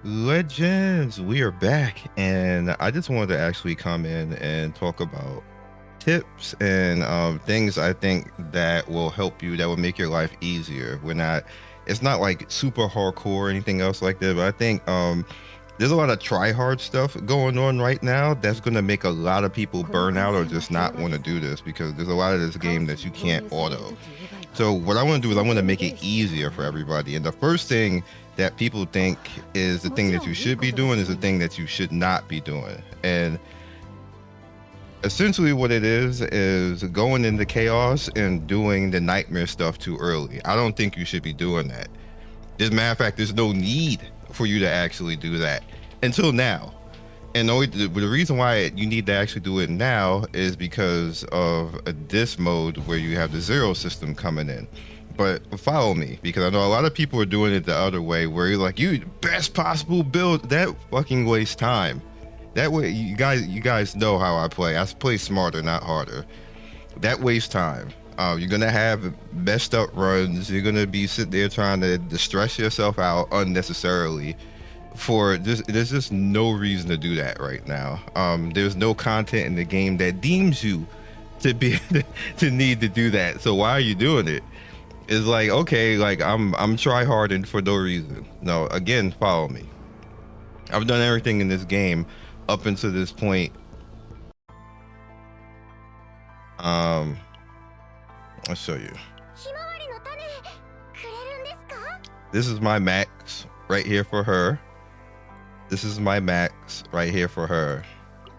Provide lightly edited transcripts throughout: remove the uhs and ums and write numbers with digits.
Legends, we are back, and I just wanted to actually come in and talk about tips and things I think that will help you, that will make your life easier. It's not like super hardcore or anything else like that, but I think there's a lot of try hard stuff going on right now that's going to make a lot of people burn out or just not want to do this because there's a lot of this game that you can't auto. So what I want to do is I want to make it easier for everybody. And the first thing that people think is the thing that you should be doing is the thing that you should not be doing. And essentially what it is going into chaos and doing the nightmare stuff too early. I don't think you should be doing that. As a matter of fact, there's no need for you to actually do that until now. And the reason why you need to actually do it now is because of this mode where you have the zero system coming in. But follow me, because I know a lot of people are doing it the other way, where you're like, you best possible build. That fucking wastes time. That way, you guys know how I play. I play smarter, not harder. That wastes time. You're gonna have messed up runs. You're gonna be sitting there trying to stress yourself out unnecessarily. There's just no reason to do that right now. There's no content in the game that deems you to be to need to do that. So why are you doing it? It's like, okay, like I'm try harding for no reason. No, again, follow me. I've done everything in this game up until this point. I'll show you. This is my max right here for her. This is my max right here for her.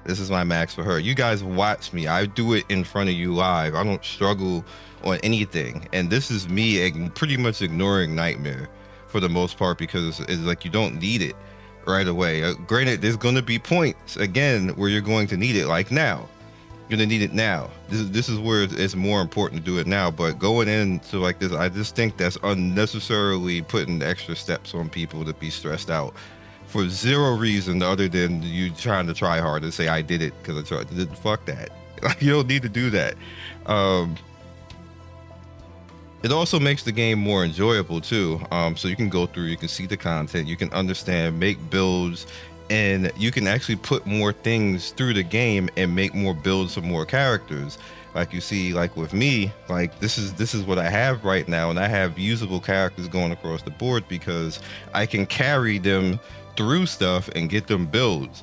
This is my max for her. You guys watch me. I do it in front of you live. I don't struggle on anything. And this is me pretty much ignoring Nightmare for the most part because it's like you don't need it right away. Granted, there's going to be points, again, where you're going to need it, like now. You're going to need it now. This is where it's more important to do it now. But going into like this, I just think that's unnecessarily putting extra steps on people to be stressed out for zero reason other than you trying to try hard and say I did it because I tried. Fuck that. You don't need to do that. It also makes the game more enjoyable too. So you can go through, you can see the content, you can understand, make builds, and you can actually put more things through the game and make more builds of more characters. Like you see, like with me, like this is what I have right now, and I have usable characters going across the board because I can carry them through stuff and get them builds.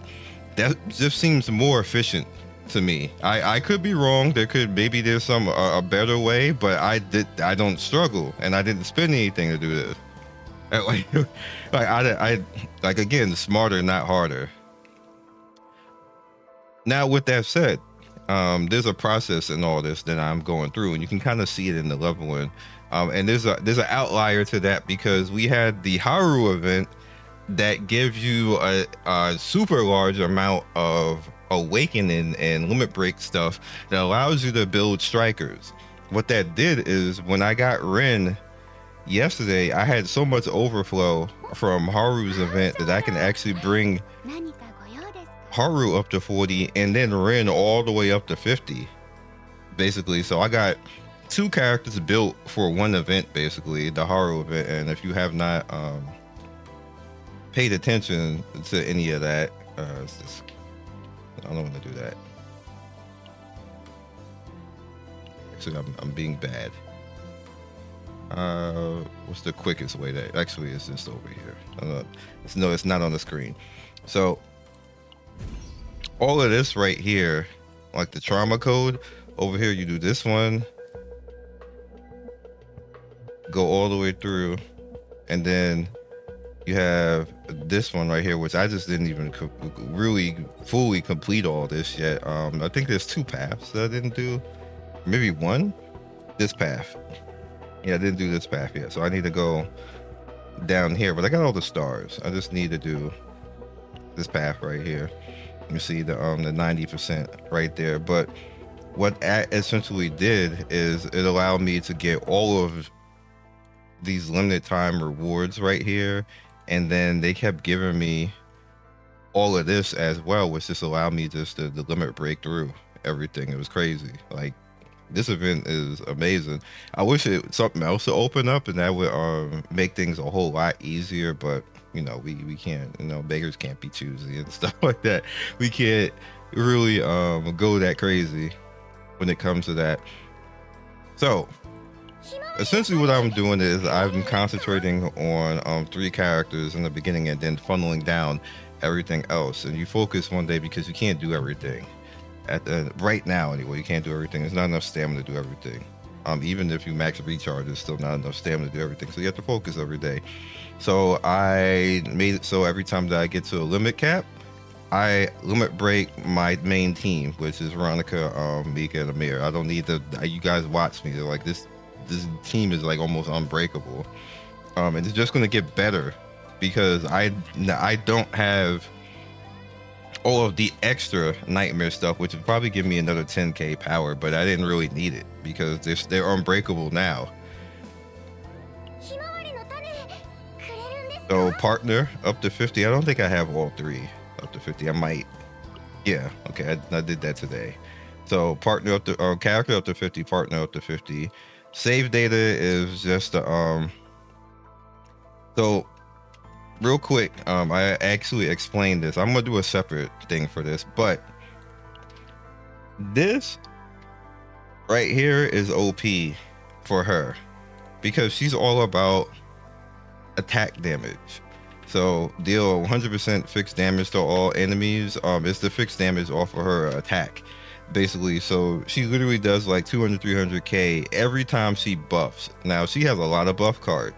That just seems more efficient to me. I could be wrong. Maybe there's some a better way, but I don't struggle, and I didn't spend anything to do this. Like again, smarter, not harder. Now, with that said, there's a process in all this that I'm going through, and you can kind of see it in the leveling. And there's an outlier to that because we had the Haru event that gives you a super large amount of awakening and limit break stuff that allows you to build strikers. What that did is when I got Ren yesterday, I had so much overflow from Haru's event that I can actually bring Haru up to 40 and then Ren all the way up to 50 basically. So I got two characters built for one event, basically the Haru event. And if you have not paid attention to any of that, it's just, I don't want to do that. Actually, I'm being bad. What's the quickest way to actually it's just over here. It's not on the screen. So all of this right here, like the trauma code over here, you do this one, go all the way through, and then you have this one right here, which I just didn't even really fully complete all this yet. I think there's two paths that I didn't do, maybe one. This path, yeah, I didn't do this path yet, so I need to go down here. But I got all the stars. I just need to do this path right here. You see the 90% right there. But what that essentially did is it allowed me to get all of these limited time rewards right here, and then they kept giving me all of this as well, which just allowed me just to limit break through everything. It was crazy. Like, this event is amazing. I wish something else would open up and that would make things a whole lot easier, but we can't, beggars can't be choosy and stuff like that. We can't really go that crazy when it comes to that. So essentially what I'm doing is I'm concentrating on 3 characters in the beginning and then funneling down everything else. And you focus one day because you can't do everything. Right now anyway, you can't do everything. There's not enough stamina to do everything. Even if you max recharge, there's still not enough stamina to do everything. So you have to focus every day. So I made it so every time that I get to a limit cap, I limit break my main team, which is Veronica, Mika, and Amir. I don't need you guys watch me. They're like, this team is like almost unbreakable. And it's just gonna get better because I don't have all of the extra nightmare stuff, which would probably give me another 10k power, but I didn't really need it because they're unbreakable now. So partner up to 50. I don't think I have all 3 up to 50. I might. Yeah. Okay. I did that today. So partner up to character up to 50. Partner up to 50. Save data is just so real quick. I actually explained this. I'm gonna do a separate thing for this, but this right here is OP for her because she's all about attack damage. So deal 100% fixed damage to all enemies. It's the fixed damage off of her attack basically. So she literally does like 200-300k every time she buffs. Now she has a lot of buff cards.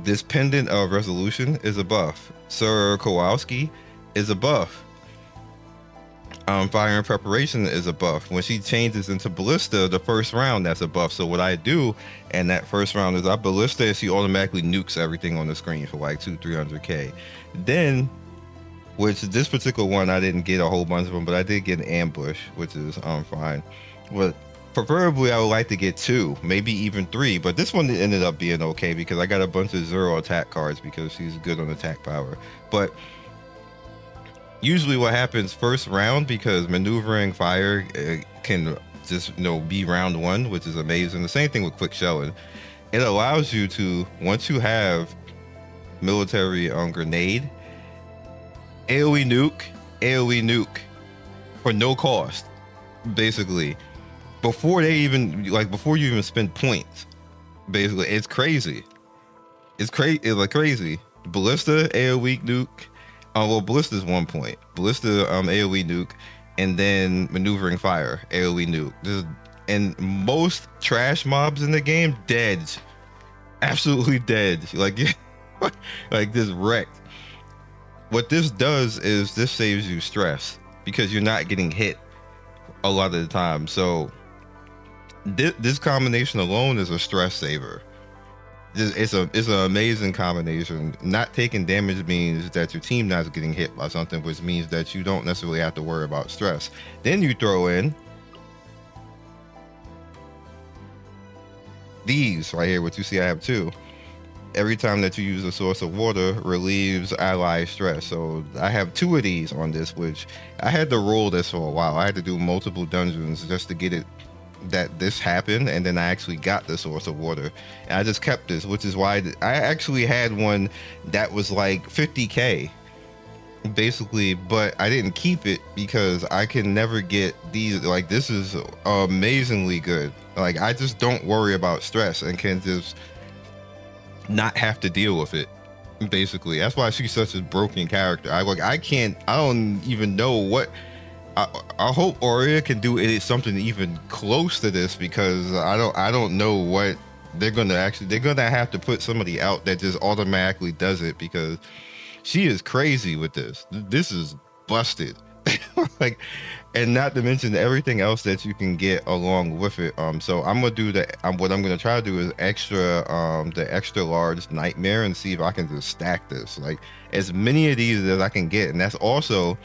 This pendant of resolution is a buff. Sir Kowalski is a buff. Fire and preparation is a buff. When she changes into ballista the first round, that's a buff. So what I do in that first round is I ballista and she automatically nukes everything on the screen for like 200-300k. Then, which this particular one I didn't get a whole bunch of them, but I did get an ambush, which is fine. But preferably I would like to get 2, maybe even 3, but this one ended up being okay because I got a bunch of 0 attack cards because she's good on attack power. But usually what happens first round, because maneuvering fire can just be round 1, which is amazing. The same thing with quick shelling. It allows you to, once you have military grenade, AoE nuke for no cost, basically, before you even spend points. Basically, it's crazy. It's like crazy. Ballista AoE nuke. Well, Ballista's 1 point. Ballista AoE nuke, and then maneuvering fire AoE nuke. And most trash mobs in the game dead, absolutely dead. Like just wrecked. What this does is this saves you stress because you're not getting hit a lot of the time. So this combination alone is a stress saver. It's an amazing combination. Not taking damage means that your team not getting hit by something, which means that you don't necessarily have to worry about stress. Then you throw in these right here, what you see I have 2. Every time that you use a source of water relieves ally stress. So I have 2 of these on this, which I had to roll this for a while. I had to do multiple dungeons just to get it that this happened, and then I actually got the source of water, and I just kept this, which is why I actually had one that was like 50k basically, but I didn't keep it because I can never get these. Like, this is amazingly good. Like, I just don't worry about stress and can just not have to deal with it, basically. That's why she's such a broken character. I don't even know what I hope Aurea can do something even close to this, because I don't know what they're gonna have to put somebody out that just automatically does it, because she is crazy with this. This is busted. Like, and not to mention everything else that you can get along with it. So I'm gonna do that. What I'm gonna try to do is the extra large nightmare, and see if I can just stack this, like as many of these as I can get. And that's also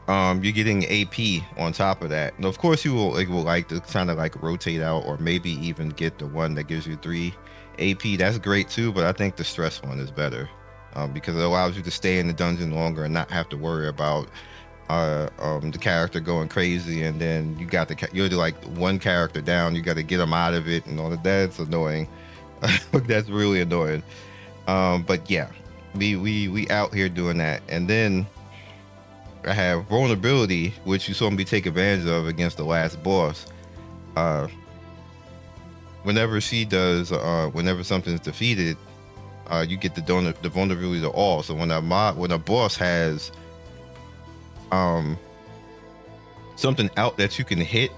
you're getting AP on top of that. And of course you will like to kind of like rotate out, or maybe even get the one that gives you 3 AP. That's great too, but I think the stress one is better, because it allows you to stay in the dungeon longer and not have to worry about the character going crazy, and then you're like one character down, you got to get them out of it and all of that. It's annoying. That's really annoying. But yeah, we out here doing that. And then I have vulnerability, which you saw me take advantage of against the last boss. Uh, whenever she does, whenever something's defeated, you get the vulnerability to all. So when a boss has something out that you can hit,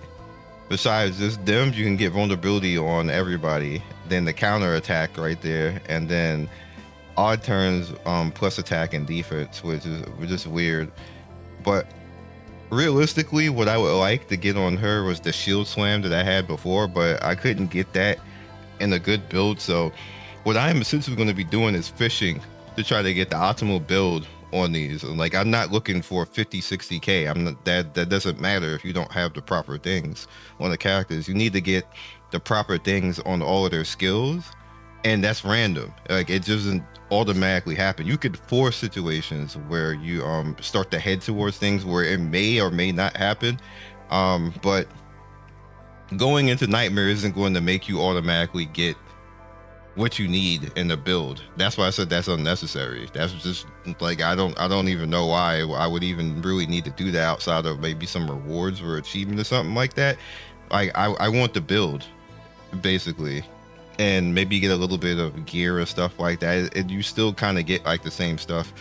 besides just them, you can get vulnerability on everybody. Then the counter attack right there, and then odd turns plus attack and defense, which is just weird. But realistically, what I would like to get on her was the shield slam that I had before, but I couldn't get that in a good build. So what I'm essentially going to be doing is fishing to try to get the optimal build on these. Like, I'm not looking for 50-60k. I'm not, that doesn't matter if you don't have the proper things on the characters. You need to get the proper things on all of their skills, and that's random. Like, it doesn't automatically happen. You could force situations where you start to head towards things where it may or may not happen, but going into Nightmare isn't going to make you automatically get what you need in the build. That's why I said that's unnecessary. That's just like, I don't even know why I would even really need to do that outside of maybe some rewards or achievement or something like that. Like, I want the build basically, and maybe get a little bit of gear or stuff like that, and you still kind of get like the same stuff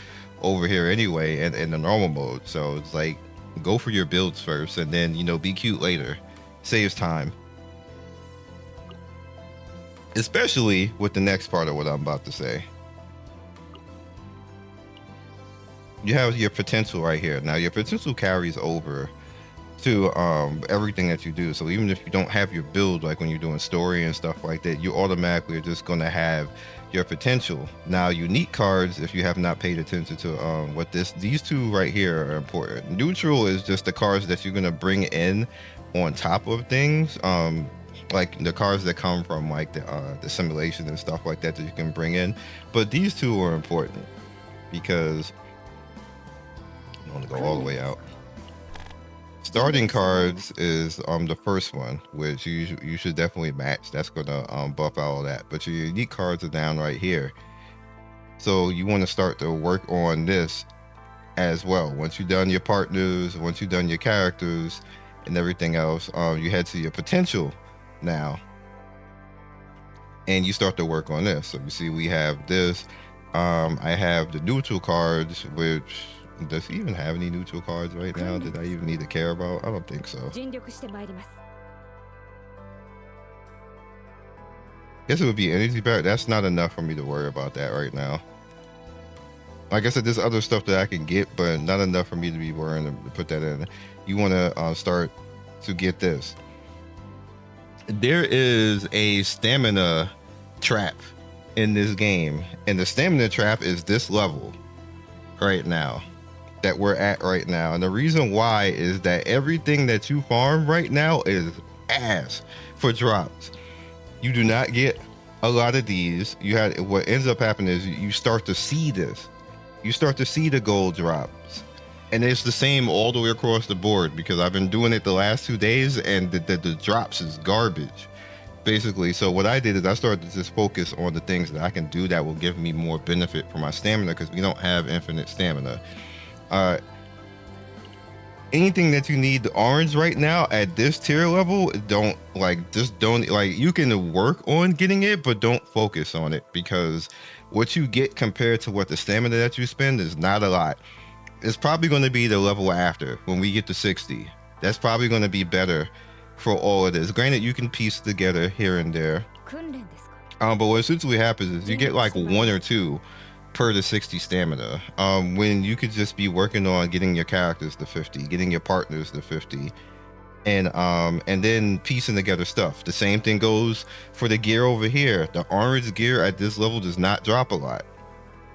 over here anyway in the normal mode. So it's like, go for your builds first, and then, you know, be cute later. Saves time. Especially with the next part of what I'm about to say. You have your potential right here. Now your potential carries over to everything that you do. So even if you don't have your build, like when you're doing story and stuff like that, you automatically are just going to have your potential. Now unique cards, if you have not paid attention to what these two right here are important. Neutral is just the cards that you're going to bring in on top of things, like the cards that come from like the simulation and stuff like that you can bring in. But these two are important because I want to go all the way out. Starting cards is the first one, which you should definitely match. That's gonna buff all that. But your unique cards are down right here, so you want to start to work on this as well. Once you've done your partners, once you've done your characters and everything else, you head to your potential now, and you start to work on this. So you see we have this. I have the neutral cards, which, does he even have any neutral cards right now that I even need to care about? I don't think so. Guess it would be energy back. That's not enough for me to worry about that right now. Like I said, there's other stuff that I can get, but not enough for me to be worrying to put that in. You want to start to get this. There is a stamina trap in this game, and the stamina trap is this level right now that we're at right now. And the reason why is that everything that you farm right now is ass for drops. You do not get a lot of these. What ends up happening is you start to see this. You start to see the gold drops, and it's the same all the way across the board, because I've been doing it the last 2 days, and the drops is garbage basically. So what I did is I started to just focus on the things that I can do that will give me more benefit for my stamina, because we don't have infinite stamina. Anything that you need orange right now at this tier level, don't you can work on getting it, but don't focus on it, because what you get compared to what the stamina that you spend is not a lot. It's probably going to be the level after, when we get to 60. That's probably going to be better for all of this. Granted, you can piece together here and there, but what essentially happens is you get like 1 or 2 per the 60 stamina, when you could just be working on getting your characters to 50, getting your partners to 50, and then piecing together stuff. The same thing goes for the gear over here. The orange gear at this level does not drop a lot.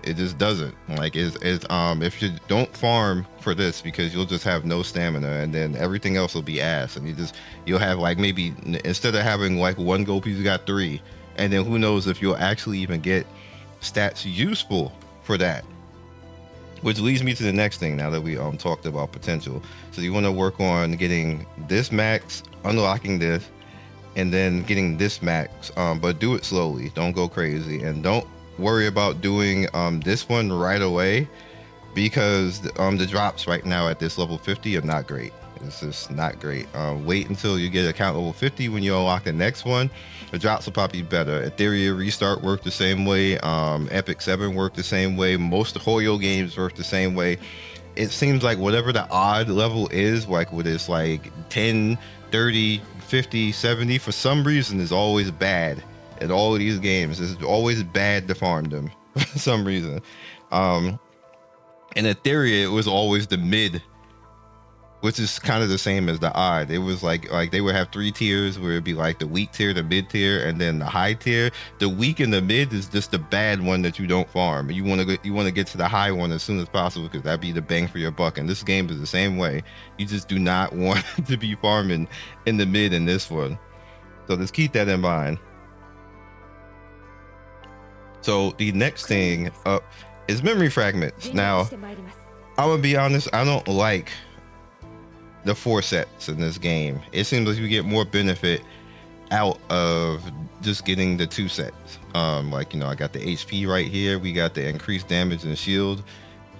It just doesn't. Like, if you don't farm for this, because you'll just have no stamina, and then everything else will be ass, and you'll have like, maybe instead of having like 1 gold piece, you got 3, and then who knows if you'll actually even get stats useful for that. Which leads me to the next thing, now that we talked about potential. So you want to work on getting this max, unlocking this, and then getting this max, but do it slowly. Don't go crazy, and don't worry about doing this one right away, because the drops right now at this level 50 are not great. It's just not great. Wait until you get account level 50 when you unlock the next one. The drops will probably be better. Etheria Restart worked the same way. Epic 7 worked the same way. Most Hoyo games work the same way. It seems like whatever the odd level is, like with it's like 10, 30, 50, 70, for some reason is always bad at all of these games. It's always bad to farm them for some reason. In Etheria, it was always the mid, which is kind of the same as the odd. It was like they would have 3 tiers where it'd be like the weak tier, the mid tier, and then the high tier. The weak and the mid is just the bad one that you don't farm. You want to get to the high one as soon as possible, because that'd be the bang for your buck. And this game is the same way. You just do not want to be farming in the mid in this one. So just keep that in mind. So the next thing up is memory fragments. Now, I'm gonna be honest, I don't like the 4 sets in this game. It seems like you get more benefit out of just getting the 2 sets. Like, you know, I got the HP right here. We got the increased damage and shield,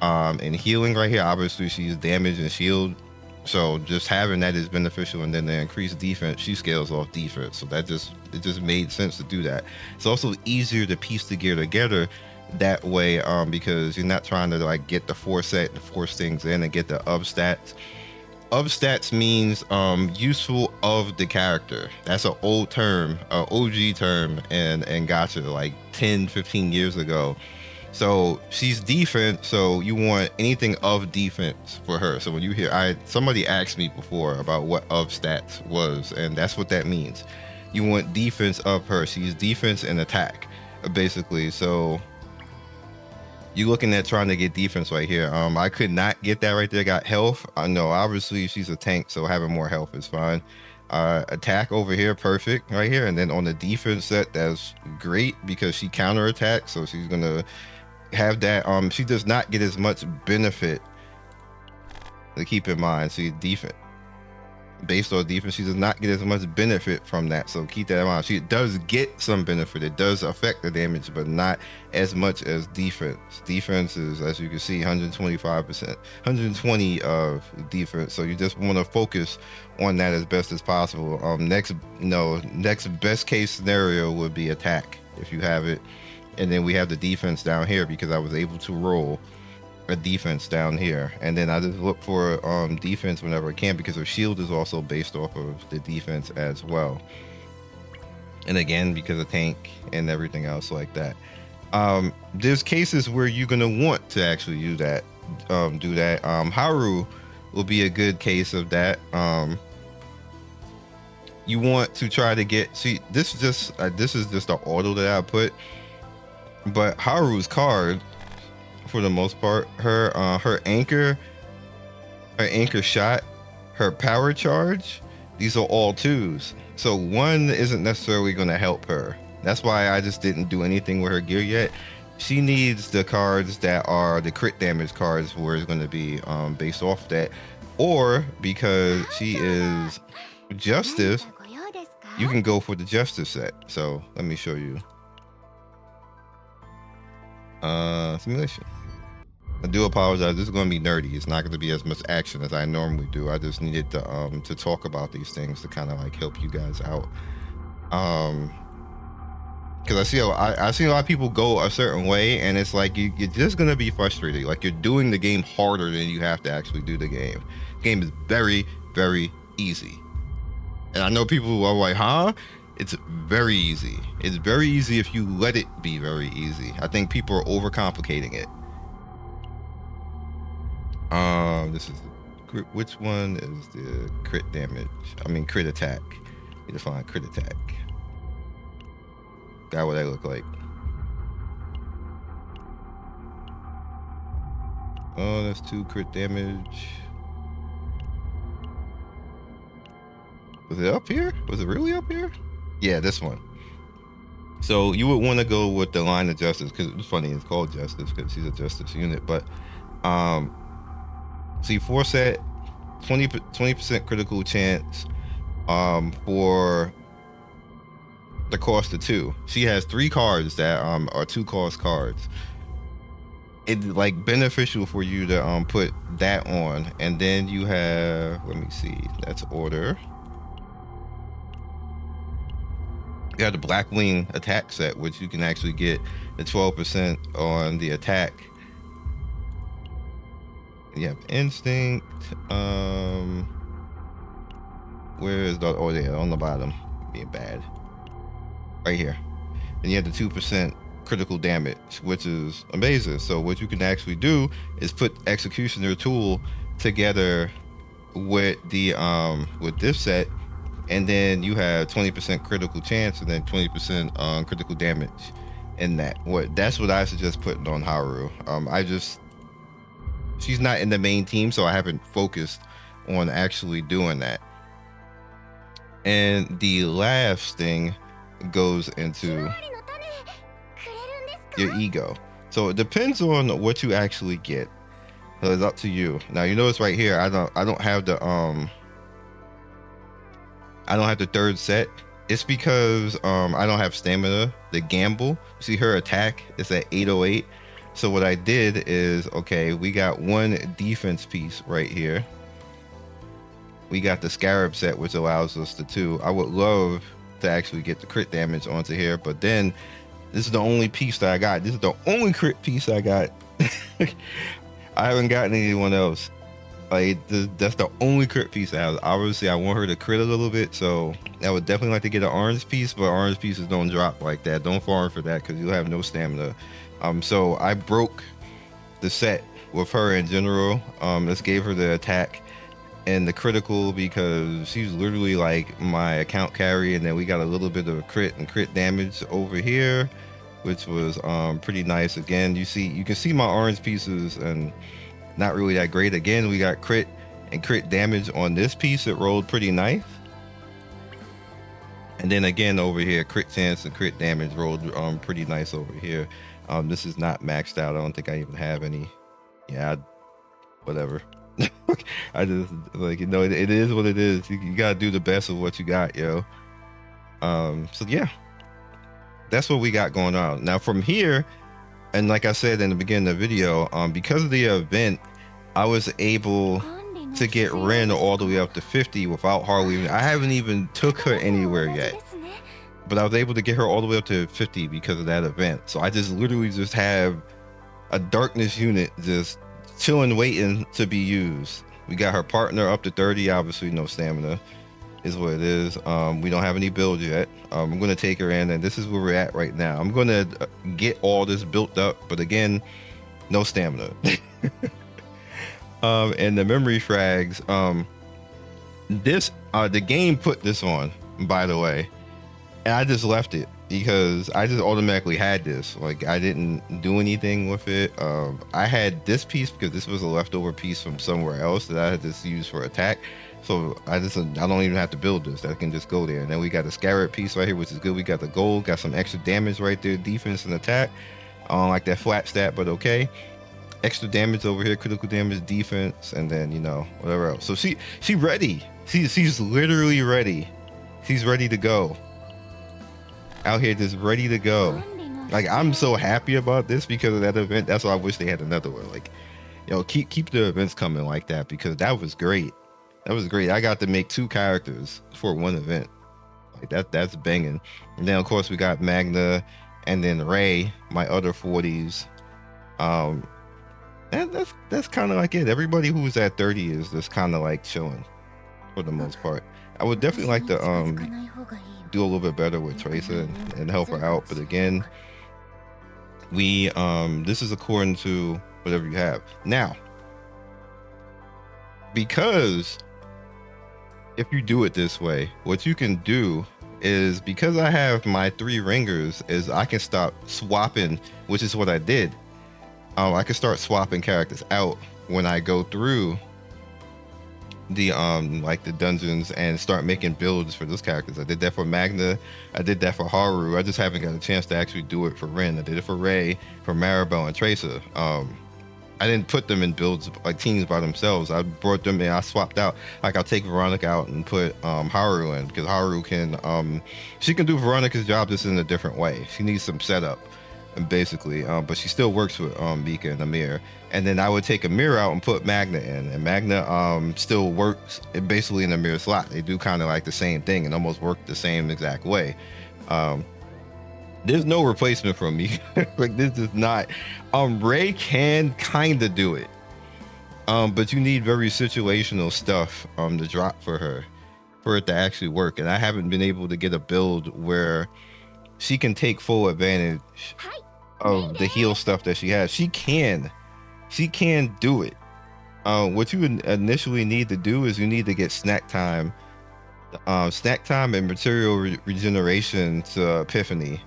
and healing right here. Obviously, she's damage and shield, so just having that is beneficial. And then the increased defense, she scales off defense, so it just made sense to do that. It's also easier to piece the gear together that way, because you're not trying to like get the 4 set and force things in and get the up stats. Up stats means useful of the character. That's an old term, OG term, and gacha like 10-15 years ago. So she's defense, so you want anything of defense for her. So when you hear, somebody asked me before about what of stats was, and that's what that means. You want defense of her. She's defense and attack, basically. So you looking at trying to get defense right here. I could not get that right there. Got health. I know obviously she's a tank, so having more health is fine. Attack over here, perfect right here. And then on the defense set, that's great because she counter attacks, so she's gonna have that. She does not get as much benefit, to keep in mind. See, defense based on defense, she does not get as much benefit from that, so keep that in mind. She does get some benefit. It does affect the damage, but not as much as defense. Defense is, as you can see, 125%, 120 of defense, so you just want to focus on that as best as possible. Next best case scenario would be attack if you have it, and then we have the defense down here because I was able to roll a defense down here, and then I just look for defense whenever I can, because her shield is also based off of the defense as well, and again because of tank and everything else like that. There's cases where you're gonna want to actually do that. Haru will be a good case of that. You want to try to get, see, this is just the auto that I put, but Haru's card, for the most part, her anchor shot, her power charge, these are all 2s, so 1 isn't necessarily going to help her. That's why I just didn't do anything with her gear yet. She needs the cards that are the crit damage cards, where it's going to be based off that, or because she is justice, you can go for the justice set. So let me show you. Simulation. I do apologize. This is going to be nerdy. It's not going to be as much action as I normally do. I just needed to talk about these things to kind of like help you guys out. Because I see a lot of people go a certain way, and it's like you're just going to be frustrated. Like you're doing the game harder than you have to actually do the game. The game is very, very easy. And I know people who are like, huh? It's very easy. It's very easy if you let it be very easy. I think people are overcomplicating it. This is which one is the crit damage? I mean crit attack. You define crit attack. Got what that look like. Oh, that's 2 crit damage. Was it up here? Was it really up here? Yeah, this one. So you would want to go with the line of justice, because it's funny, it's called justice because she's a justice unit. But see, 4 set, 20% critical chance for the cost of 2. She has 3 cards that are 2 cost cards. It's like beneficial for you to put that on, and then you have, let me see, that's order. You have the Blackwing attack set, which you can actually get the 12% on the attack. You have instinct. Where is the, oh yeah, on the bottom, being bad, right here. And you have the 2% critical damage, which is amazing. So what you can actually do is put Executioner tool together with the with this set, and then you have 20% critical chance and then 20% critical damage in that. That's what I suggest putting on Haru. She's not in the main team, so I haven't focused on actually doing that. And the last thing goes into your ego. So it depends on what you actually get. So it's up to you. Now you notice right here, I don't have the third set. It's because I don't have stamina. The gamble, see her attack is at 808. So what I did is, okay, we got 1 defense piece right here. We got the Scarab set, which allows us to 2. I would love to actually get the crit damage onto here, but then this is the only piece that I got. This is the only crit piece I got. I haven't gotten anyone else. Like, that's the only crit piece I have. Obviously, I want her to crit a little bit, so I would definitely like to get an orange piece, but orange pieces don't drop like that. Don't farm for that because you'll have no stamina. So I broke the set with her in general. This gave her the attack and the critical because she's literally like my account carry, and then we got a little bit of crit and crit damage over here, which was pretty nice. Again, you can see my orange pieces and not really that great. Again, we got crit and crit damage on this piece. It rolled pretty nice. And then again over here, crit chance and crit damage rolled pretty nice over here. This is not maxed out. I don't think I even have any. Yeah, whatever. I just, like, you know, it is what it is. You gotta do the best of what you got, yo. So yeah, that's what we got going on. Now from here, and like I said in the beginning of the video, because of the event, I was able to get Ren all the way up to 50 without hardly, I haven't even took her anywhere yet, but I was able to get her all the way up to 50 because of that event. So I just literally just have a darkness unit just chilling, waiting to be used. We got her partner up to 30, obviously no stamina is what it is. We don't have any build yet. I'm going to take her in, and this is where we're at right now. I'm going to get all this built up, but again, no stamina. And the memory frags, the game put this on, by the way, and I just left it because I just automatically had this. Like, I didn't do anything with it. I had this piece because this was a leftover piece from somewhere else that I had just used for attack. So I don't even have to build this. I can just go there. And then we got the Scarab piece right here, which is good. We got the gold, got some extra damage right there, defense and attack. I don't like that flat stat, but okay. Extra damage over here, critical damage, defense, and then, you know, whatever else. So she ready. She's literally ready. She's ready to go. Out here just ready to go. Like, I'm so happy about this because of that event. That's why I wish they had another one. Like, yo, keep the events coming like that because that was great. That was great. I got to make 2 characters for one event. Like, that's banging. And then of course we got Magna and then Ray, my other 40s. That's kind of like it. Everybody who's at 30 is just kind of like chilling for the most part. I would definitely like to do a little bit better with Tracer and help her out. But again, this is according to whatever you have. Now, because if you do it this way, what you can do is, because I have my 3 ringers, is I can start swapping, which is what I did. I can start swapping characters out when I go through the like the dungeons and start making builds for those characters. I did that for Magna, I did that for Haru. I just haven't got a chance to actually do it for Ren. I did it for Ray, for Maribel, and Tracer. I didn't put them in builds like teams by themselves. I brought them in. I swapped out. Like I'll take Veronica out and put Haru in because Haru can she can do Veronica's job just in a different way. She needs some setup, basically. But she still works with Mika and Amir. And then I would take Amir out and put Magna in, and Magna still works basically in Amir's slot. They do kind of like the same thing and almost work the same exact way. There's no replacement for me. Like this is not. Ray can kind of do it, but you need very situational stuff to drop for her, for it to actually work. And I haven't been able to get a build where she can take full advantage of the heal stuff that she has. She can do it. What you initially need to do is you need to get snack time and material regeneration to Epiphany.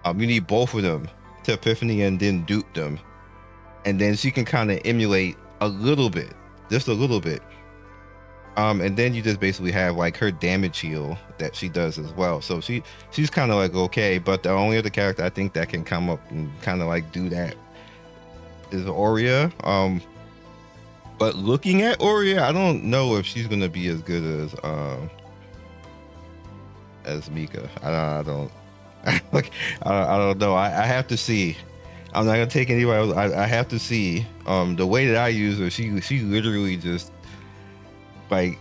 You need both of them to Epiphany and then dupe them. And then she can kind of emulate a little bit, just a little bit. And then you just basically have like her damage heal that she does as well. So she's kind of like okay, but the only other character I think that can come up and kind of like do that is Aurea. But looking at Aurea, I don't know if she's gonna be as good as Mika. I don't like I don't know. I have to see. I'm not gonna take anybody else. I have to see. The way that I use her, she literally just like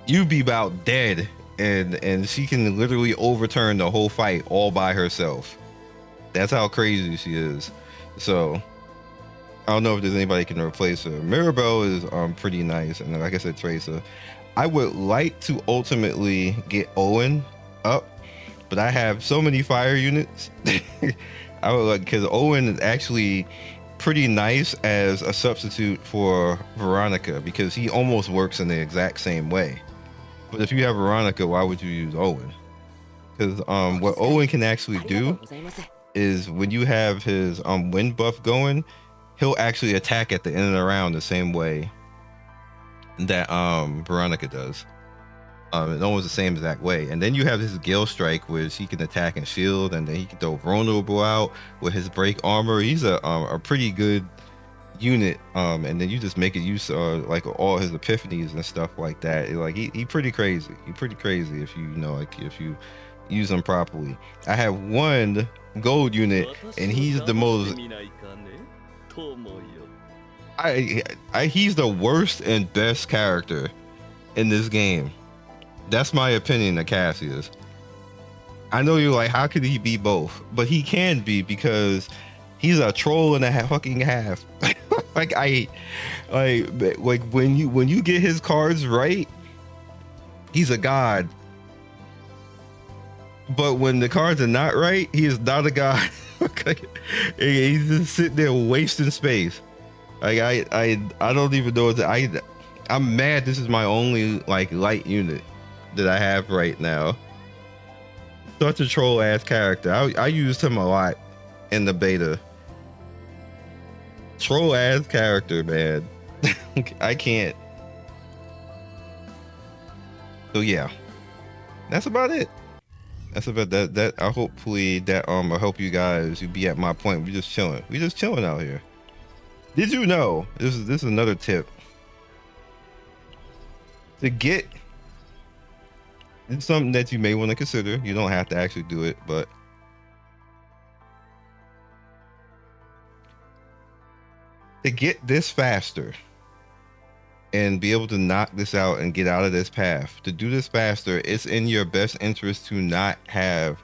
you be about dead, and she can literally overturn the whole fight all by herself. That's how crazy she is. So I don't know if there's anybody can replace her. Mirabelle is pretty nice, and like I said, Tracer. I would like to ultimately get Owen up, but I have so many fire units. I would like, because Owen is actually pretty nice as a substitute for Veronica because he almost works in the exact same way. But if you have Veronica, why would you use Owen? Because what Owen can actually do is when you have his wind buff going, he'll actually attack at the end of the round the same way that Veronica does. It's almost the same exact way. And then you have his Gale Strike, which he can attack and shield, and then he can throw Vulnerable out with his break armor. He's a pretty good unit. And then you just make it use like all his epiphanies and stuff like that. Like he pretty crazy. He pretty crazy if you know, like if you use him properly. I have one gold unit, and he's the most. He's the worst and best character in this game. That's my opinion of Cassius. I know you're like, how could he be both? But he can be because he's a troll and a fucking half. like when you get his cards right, he's a god. But when the cards are not right, he is not a god. He's just sitting there wasting space. Like I don't even know what I'm mad. This is my only like light unit that I have right now. Such a troll ass character. I used him a lot in the beta. Troll ass character, man. I can't. So yeah, that's about it. That's about that. I hopefully that I help you guys. You be at my point. We just chilling out here. Did you know? This is another tip. To get. It's something that you may want to consider. You don't have to actually do it, but to get this faster and be able to knock this out and get out of this path, to do this faster, it's in your best interest to not have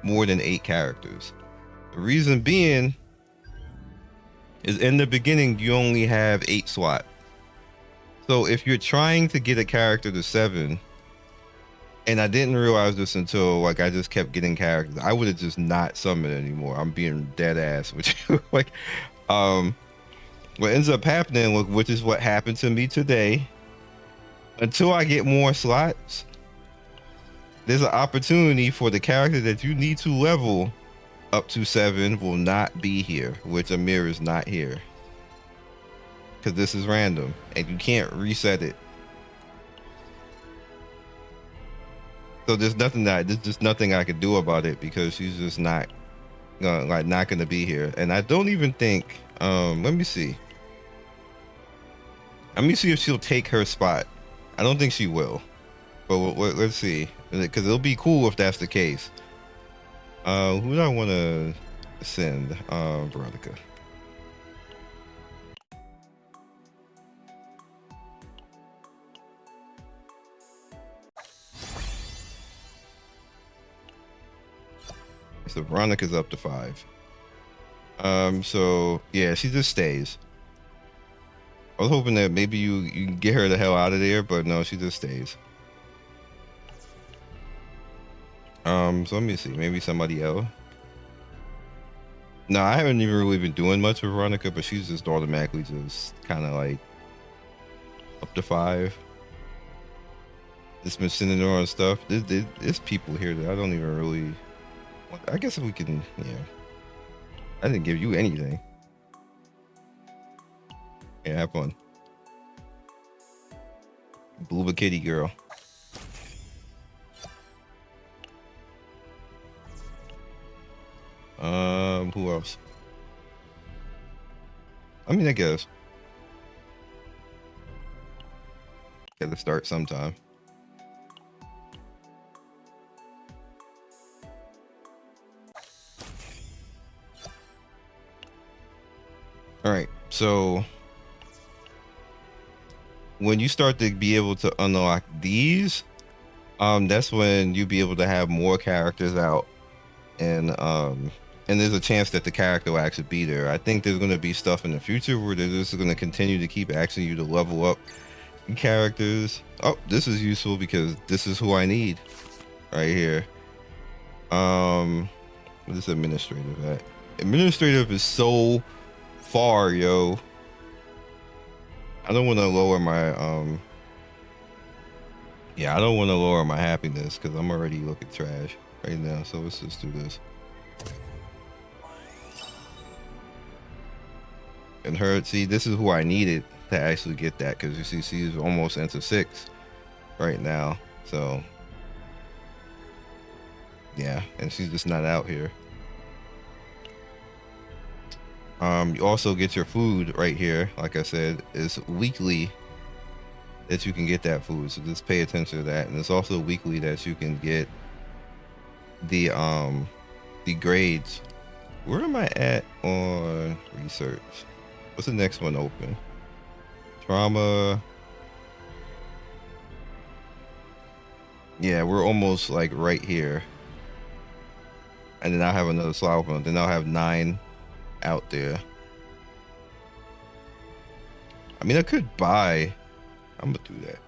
more than 8 characters. The reason being is in the beginning, you only have 8 slots. So if you're trying to get a character to 7, and I didn't realize this until like I just kept getting characters, I would have just not summoned anymore. I'm being dead ass with you. Like, what ends up happening, which is what happened to me today, until I get more slots, there's an opportunity for the character that you need to level up to 7 will not be here, which Amir is not here. Because this is random and you can't reset it. So there's just nothing I could do about it because she's just not gonna be here. And I don't even think Let me see. Let me see if she'll take her spot. I don't think she will, but let's see, because it'll be cool if that's the case. Who do I want to send? Veronica. So Veronica's up to 5. So yeah, she just stays. I was hoping that maybe you can get her the hell out of there, but no, she just stays. So let me see, maybe somebody else. No, I haven't even really been doing much with Veronica, but she's just automatically just kind of like up to 5. Just been sending her on stuff. There's people here that I don't even really. I guess if we can, yeah. I didn't give you anything. Yeah, have fun. Blue kitty girl. Who else? I mean, I guess. Gotta start sometime. All right, so when you start to be able to unlock these, that's when you'll be able to have more characters out, and there's a chance that the character will actually be there. I think there's going to be stuff in the future where they're just going to continue to keep asking you to level up characters. Oh, this is useful because this is who I need right here. What is administrative at? Administrative is so far, yo. I don't want to lower my yeah, I don't want to lower my happiness because I'm already looking trash right now. So let's just do this. And her, see, this is who I needed to actually get that, because you see she's almost into 6 right now. So yeah, and she's just not out here. You also get your food right here. Like I said, it's weekly that you can get that food, so just pay attention to that. And it's also weekly that you can get the grades. Where am I at on research? What's the next one open? Trauma. Yeah, we're almost like right here. And then I'll have another slot one. Then I'll have 9 out there. I mean, I could buy. I'm gonna do that.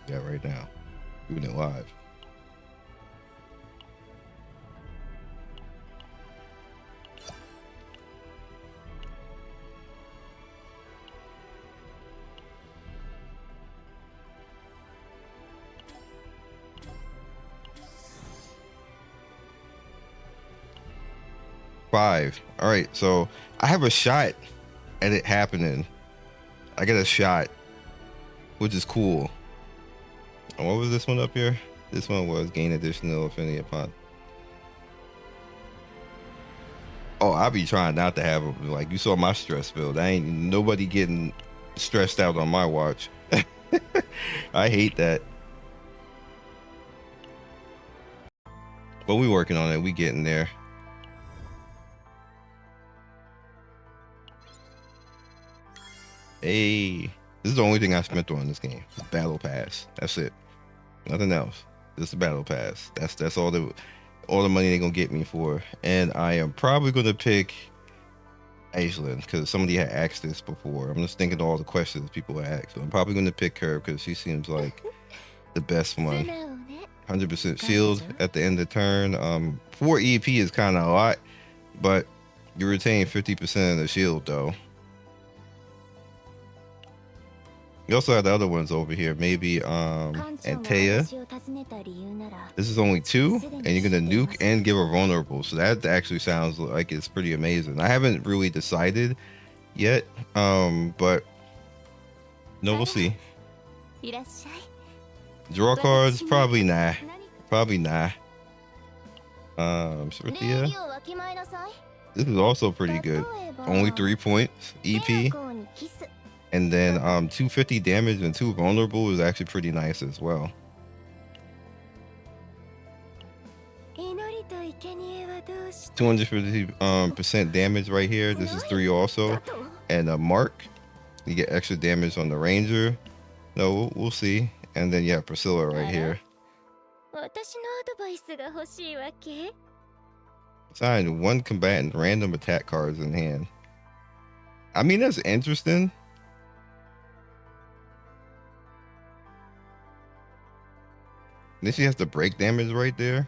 Yeah, right now. Doing it live. Five. All right, so I have a shot at it happening. I get a shot, which is cool. And what was this one up here? This one was gain additional affinity upon. Oh, I'll be trying not to have them. Like, you saw my stress build. I ain't nobody getting stressed out on my watch. I hate that. But we working on it. We getting there. Hey, this is the only thing I spent on this game. Battle pass. That's it. Nothing else. Just the battle pass. That's all the money they're gonna get me for. And I am probably gonna pick Aislinn because somebody had asked this before. I'm just thinking of all the questions people asked. So I'm probably gonna pick her because she seems like the best one. 100% shield at the end of the turn. 4 EP is kind of a lot, but you retain 50% of the shield though. You also have the other ones over here. Maybe Antea. This is only 2, and you're gonna nuke and give her vulnerable. So that actually sounds like it's pretty amazing. I haven't really decided yet, but no, we'll see. Draw cards, probably nah. Probably nah. Srithia. This is also pretty good. Only 3 points EP. And then 250 damage and 2 vulnerable is actually pretty nice as well. 250% damage right here. This is 3 also. And a mark. You get extra damage on the ranger. No, we'll see. And then yeah, Priscilla right here. Assign 1 combatant random attack cards in hand. I mean, that's interesting. Then she has the break damage right there.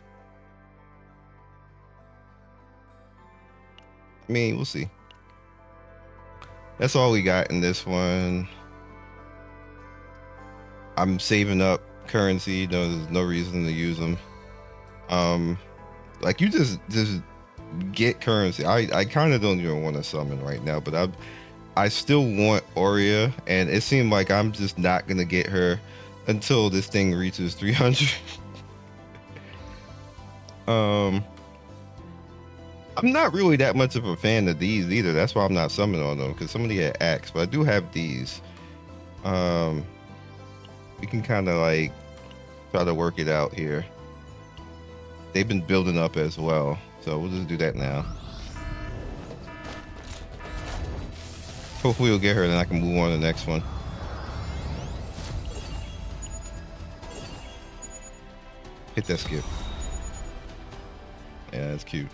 I mean, we'll see. That's all we got in this one. I'm saving up currency. No, there's no reason to use them. Like you just get currency. I kind of don't even want to summon right now, but I still want Aurea, and it seemed like I'm just not gonna get her until this thing reaches 300. I'm not really that much of a fan of these either. That's why I'm not summoning on them, because somebody had axe, but I do have these. We can kind of like try to work it out here. They've been building up as well, so we'll just do that now. Hopefully we'll get her, then I can move on to the next one. Hit that skip. Yeah, that's cute.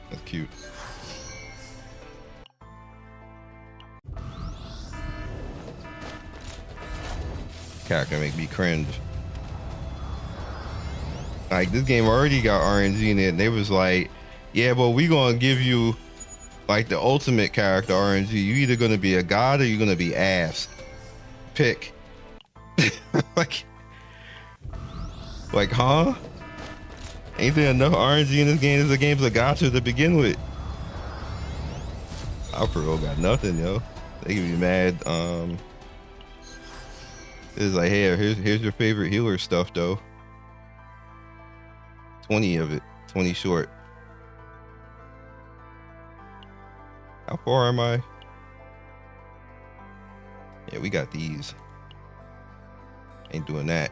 That's cute. Character make me cringe. Like, this game already got RNG in it, and they was like, yeah, but we gonna give you like the ultimate character RNG. You either gonna be a god or you're gonna be ass. Pick. like, huh? Ain't there enough RNG in this game? This game's a gotcha to begin with. Alpro got nothing, yo. They can be mad. It's like, hey, here's your favorite healer stuff, though. 20 of it, 20 short. How far am I? Yeah, we got these. Ain't doing that.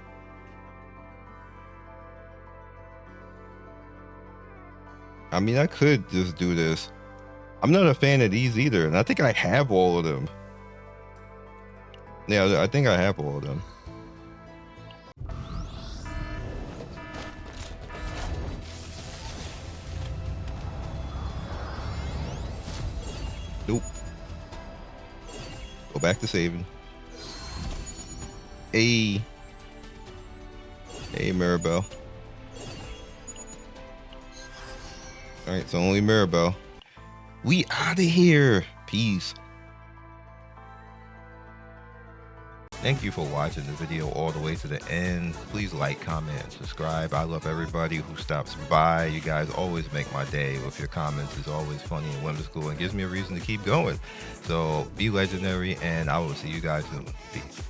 I mean, I could just do this. I'm not a fan of these either, and I think I have all of them. Yeah, I think I have all of them. Nope. Go back to saving. Hey, Maribel. All right, so only Maribel. We out of here. Peace. Thank you for watching the video all the way to the end. Please like, comment, and subscribe. I love everybody who stops by. You guys always make my day with your comments. It's always funny and whimsical and gives me a reason to keep going. So be legendary, and I will see you guys soon. Peace.